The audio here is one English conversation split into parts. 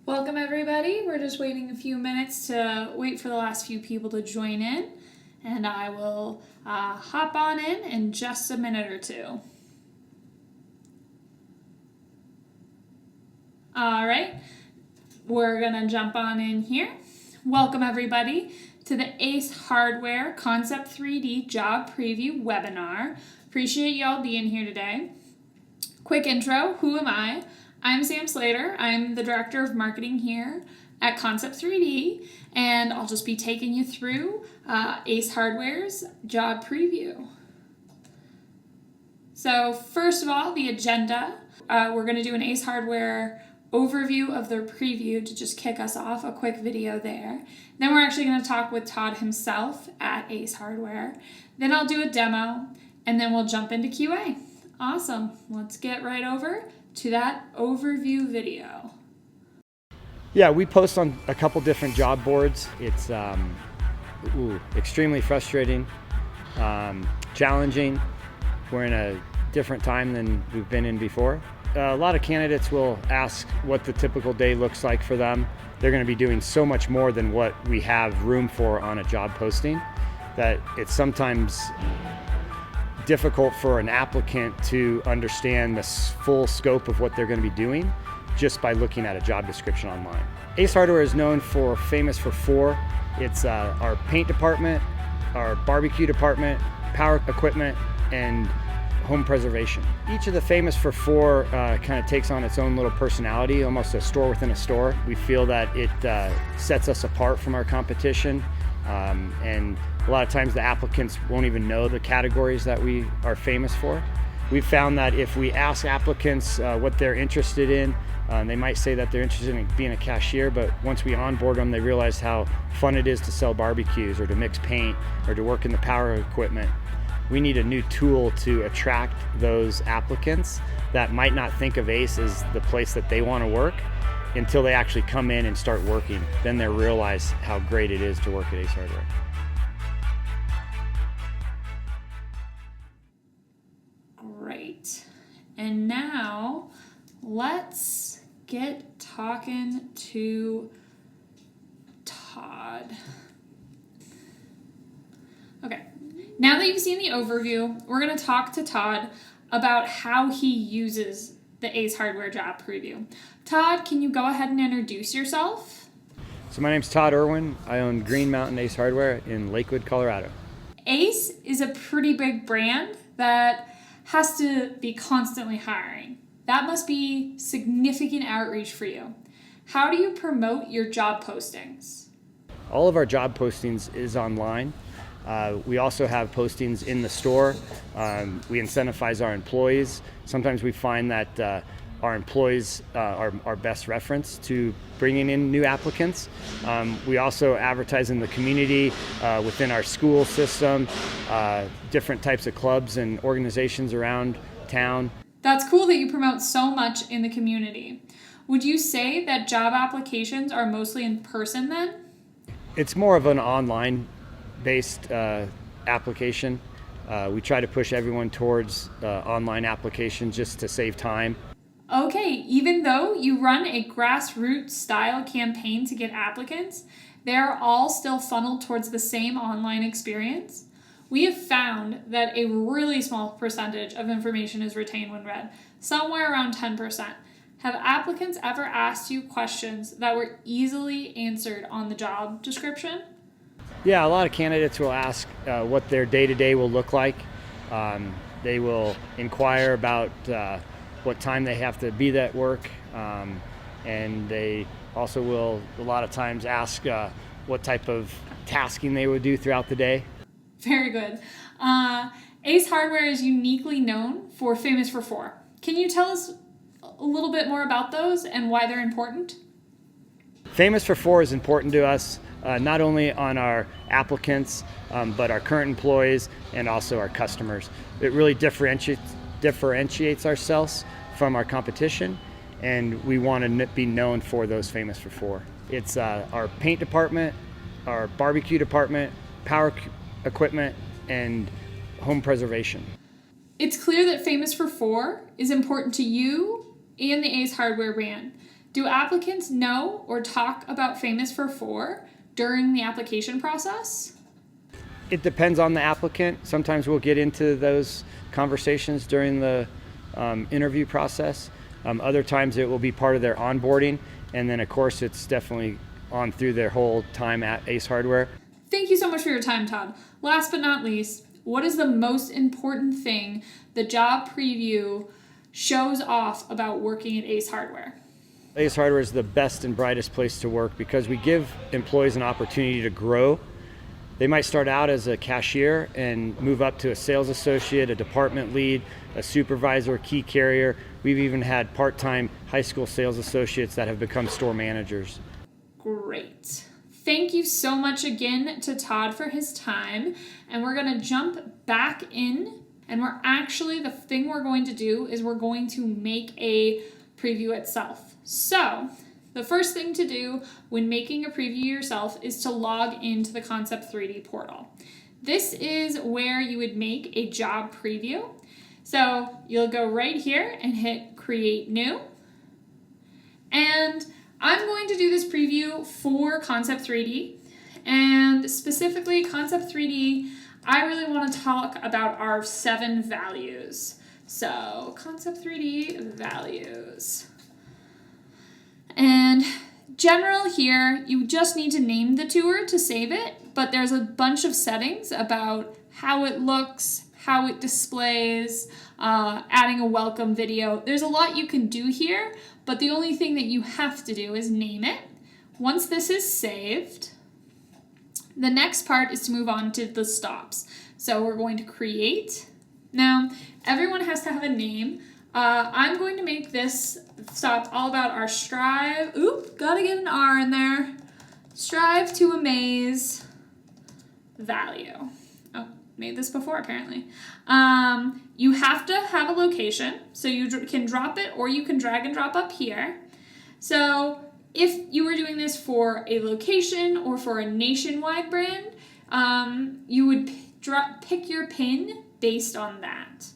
Welcome everybody. We're just waiting a few minutes to wait for the last few people to join in, and I will hop on in just a minute or two. All right, we're gonna jump on in here. Welcome everybody to the Ace Hardware Concept 3D Job Preview webinar. Appreciate y'all being here today. Quick intro, who am I? I'm Sam Slater. I'm the Director of Marketing here at Concept 3D, and I'll just be taking you through Ace Hardware's job preview. So first of all, the agenda. We're going to do an Ace Hardware overview of their preview to just kick us off, a quick video there. Then we're actually going to talk with Todd himself at Ace Hardware. Then I'll do a demo, and then we'll jump into QA. Awesome. Let's get right over to that overview video. Yeah, we post on a couple different job boards. It's extremely frustrating, challenging. We're in a different time than we've been in before. A lot of candidates will ask what the typical day looks like for them. They're going to be doing so much more than what we have room for on a job posting that it's sometimes difficult for an applicant to understand the full scope of what they're going to be doing just by looking at a job description online. Ace Hardware is famous for four. It's our paint department, our barbecue department, power equipment, and home preservation. Each of the famous for four kind of takes on its own little personality, almost a store within a store. We feel that it sets us apart from our competition, and a lot of times the applicants won't even know the categories that we are famous for. We've found that if we ask applicants what they're interested in, they might say that they're interested in being a cashier, but once we onboard them, they realize how fun it is to sell barbecues or to mix paint or to work in the power equipment. We need a new tool to attract those applicants that might not think of Ace as the place that they want to work until they actually come in and start working. Then they realize how great it is to work at Ace Hardware. Great. And now let's get talking to Todd. Okay. Now that you've seen the overview, we're going to talk to Todd about how he uses the Ace Hardware job preview. Todd, can you go ahead and introduce yourself? So my name's Todd Irwin. I own Green Mountain Ace Hardware in Lakewood, Colorado. Ace is a pretty big brand that has to be constantly hiring. That must be significant outreach for you. How do you promote your job postings? All of our job postings is online. We also have postings in the store. We incentivize our employees. Sometimes we find that our employees are our best reference to bringing in new applicants. We also advertise in the community, within our school system, different types of clubs and organizations around town. That's cool that you promote so much in the community. Would you say that job applications are mostly in person then? It's more of an online based application. We try to push everyone towards online applications just to save time. Okay, even though you run a grassroots style campaign to get applicants, they're all still funneled towards the same online experience. We have found that a really small percentage of information is retained when read, somewhere around 10%. Have applicants ever asked you questions that were easily answered on the job description? Yeah, a lot of candidates will ask what their day-to-day will look like. They will inquire about what time they have to be at work, and they also will a lot of times ask what type of tasking they would do throughout the day. Very good. Ace Hardware is uniquely known for famous for four. Can you tell us a little bit more about those and why they're important? Famous for four is important to us, not only on our applicants, but our current employees and also our customers. It really differentiates ourselves from our competition, and we want to be known for those famous for four. It's our paint department, our barbecue department, power equipment, and home preservation. It's clear that famous for four is important to you and the Ace Hardware brand. Do applicants know or talk about Famous for 4 during the application process? It depends on the applicant. Sometimes we'll get into those conversations during the interview process. Other times it will be part of their onboarding, and then of course it's definitely on through their whole time at Ace Hardware. Thank you so much for your time, Todd. Last but not least, what is the most important thing the job preview shows off about working at Ace Hardware? Ace Hardware is the best and brightest place to work because we give employees an opportunity to grow. They might start out as a cashier and move up to a sales associate, a department lead, a supervisor, key carrier. We've even had part-time high school sales associates that have become store managers. Great. Thank you so much again to Todd for his time. And we're going to jump back in. And the thing we're going to do is we're going to make a preview itself. So the first thing to do when making a preview yourself is to log into the Concept 3D portal. This is where you would make a job preview. So you'll go right here and hit Create New. And I'm going to do this preview for Concept 3D. And specifically Concept 3D, I really want to talk about our 7 values. So Concept 3D values. And general here, you just need to name the tour to save it, but there's a bunch of settings about how it looks, how it displays, adding a welcome video. There's a lot you can do here, but the only thing that you have to do is name it. Once this is saved, the next part is to move on to the stops. So we're going to create. Now, everyone has to have a name. I'm going to make this stop all about our strive. Oop, gotta get an R in there. Strive to amaze value. Oh, made this before apparently. You have to have a location, so you can drop it or you can drag and drop up here. So if you were doing this for a location or for a nationwide brand, you would pick your pin based on that.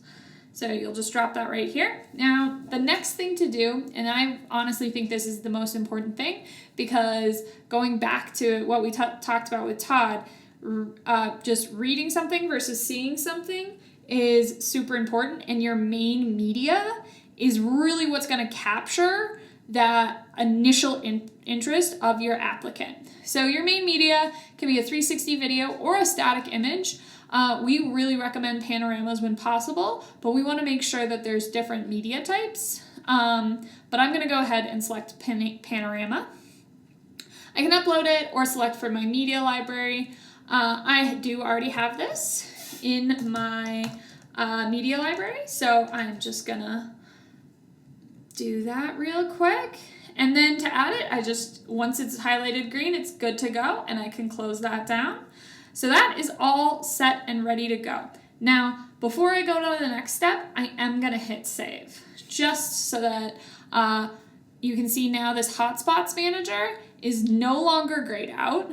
So you'll just drop that right here. Now, the next thing to do, and I honestly think this is the most important thing, because going back to what we talked about with Todd, just reading something versus seeing something is super important, and your main media is really what's going to capture that initial interest of your applicant. So your main media can be a 360 video or a static image. We really recommend panoramas when possible, but we want to make sure that there's different media types. But I'm going to go ahead and select panorama. I can upload it or select from my media library. I do already have this in my media library, so I'm just going to do that real quick. And then to add it, once it's highlighted green, it's good to go, and I can close that down. So that is all set and ready to go. Now, before I go to the next step, I am going to hit save, just so that you can see now this Hotspots manager is no longer grayed out.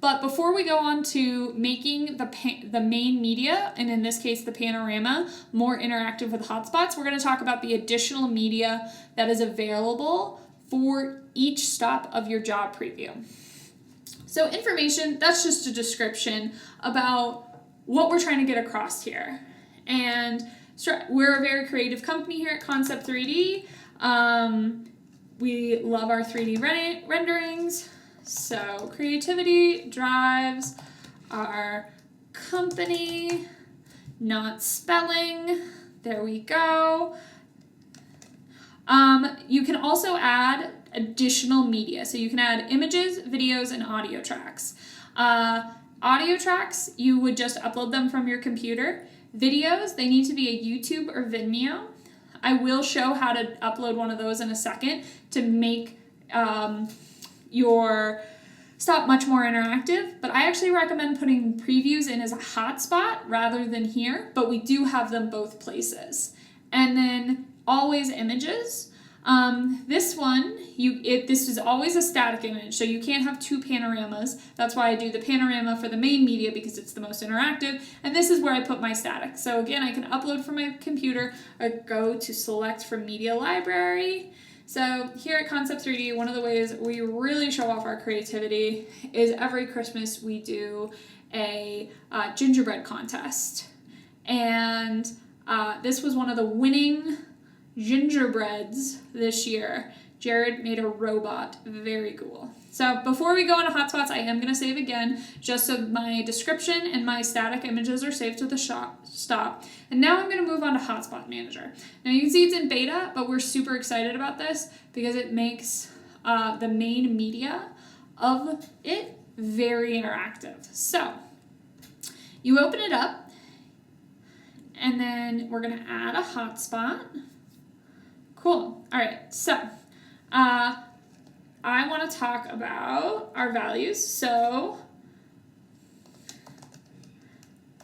But before we go on to making the main media, and in this case the panorama, more interactive with Hotspots, we're going to talk about the additional media that is available for each stop of your job preview. So information, that's just a description about what we're trying to get across here. And we're a very creative company here at Concept 3D. We love our 3D renderings. So creativity drives our company, not spelling. There we go. You can also add additional media. So you can add images, videos, and audio tracks. Audio tracks, you would just upload them from your computer. Videos, they need to be a YouTube or Vimeo. I will show how to upload one of those in a second to make your stop much more interactive, but I actually recommend putting previews in as a hotspot rather than here, but we do have them both places. And then always images. This one, this is always a static image, so you can't have two panoramas. That's why I do the panorama for the main media, because it's the most interactive, and this is where I put my static. So again, I can upload from my computer or go to select from media library, So here at Concept 3D, one of the ways we really show off our creativity is every Christmas we do a gingerbread contest. And this was one of the winning gingerbreads this year. Jared made a robot. Very cool. So before we go into Hotspots, I am going to save again, just so my description and my static images are saved to the stop. And now I'm going to move on to Hotspot Manager. Now you can see it's in beta, but we're super excited about this because it makes the main media of it very interactive. So you open it up, and then we're going to add a hotspot. Cool. All right, so I want to talk about our values. So,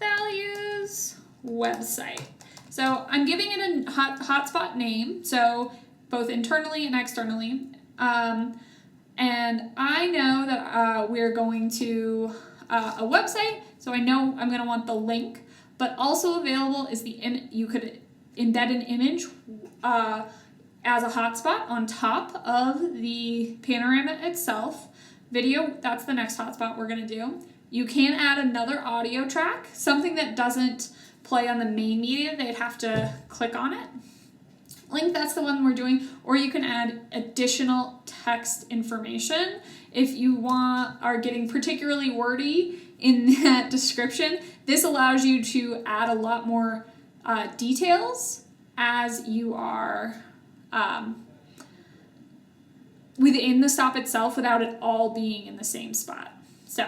values, website. So I'm giving it a hotspot name, so both internally and externally. And I know that we're going to a website, so I know I'm going to want the link, but also available is you could embed an image as a hotspot on top of the panorama itself. Video, that's the next hotspot we're going to do. You can add another audio track, something that doesn't play on the main media. They'd have to click on it. Link, that's the one we're doing. Or you can add additional text information if you are getting particularly wordy in that description. This allows you to add a lot more details as you are within the stop itself without it all being in the same spot. So,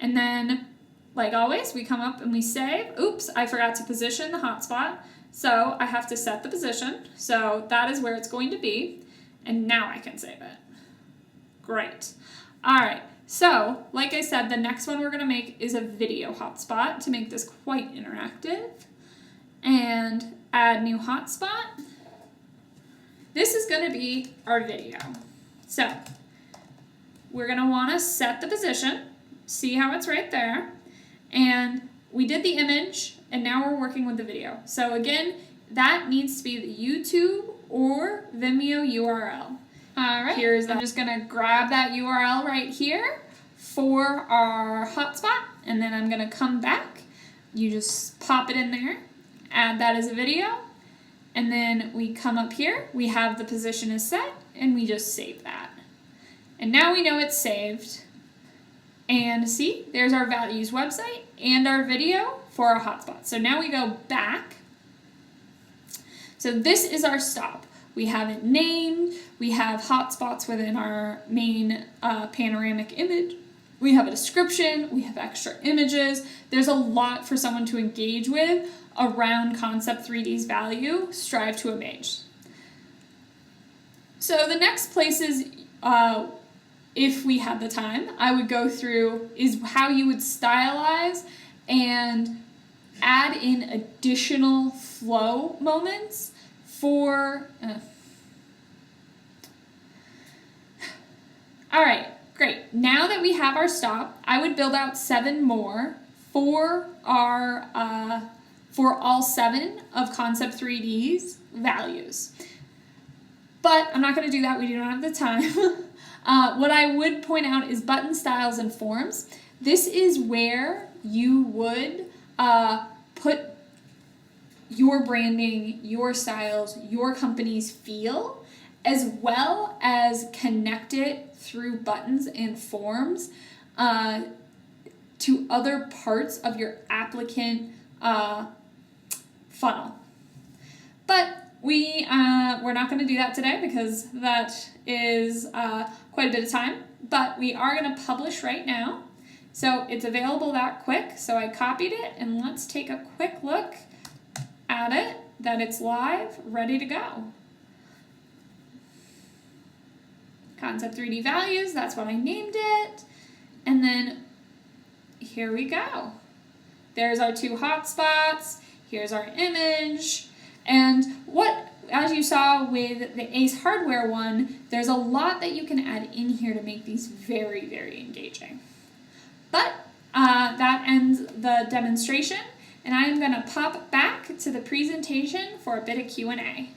and then like always, we come up and we save. Oops, I forgot to position the hotspot. So I have to set the position. So that is where it's going to be. And now I can save it. Great. All right. So like I said, the next one we're going to make is a video hotspot to make this quite interactive. And add new hotspot. This is going to be our video. So we're going to want to set the position, see how it's right there, and we did the image, and now we're working with the video. So again, that needs to be the YouTube or Vimeo URL. All right, I'm just going to grab that URL right here for our hotspot, and then I'm going to come back. You just pop it in there, add that as a video, and then we come up here, we have the position is set, and we just save that. And now we know it's saved. And see, there's our values website and our video for our hotspot. So now we go back. So this is our stop. We have it named, we have hotspots within our main panoramic image. We have a description, we have extra images. There's a lot for someone to engage with around Concept 3D's value, Strive to Amaze. So the next places, if we had the time, I would go through is how you would stylize and add in additional flow moments for... All right, great. Now that we have our stop, I would build out 7 more for our for all 7 of Concept 3D's values. But I'm not going to do that. We don't have the time. What I would point out is button styles and forms. This is where you would put your branding, your styles, your company's feel, as well as connect it through buttons and forms to other parts of your applicant funnel. But we're not going to do that today because that is quite a bit of time, but we are going to publish right now. So it's available that quick. So I copied it, and let's take a quick look at it, that it's live, ready to go. Concept 3D values, that's what I named it. And then here we go. There's our 2 hotspots. Here's our image. And as you saw with the Ace Hardware one, there's a lot that you can add in here to make these very, very engaging. But that ends the demonstration, and I am going to pop back to the presentation for a bit of Q&A.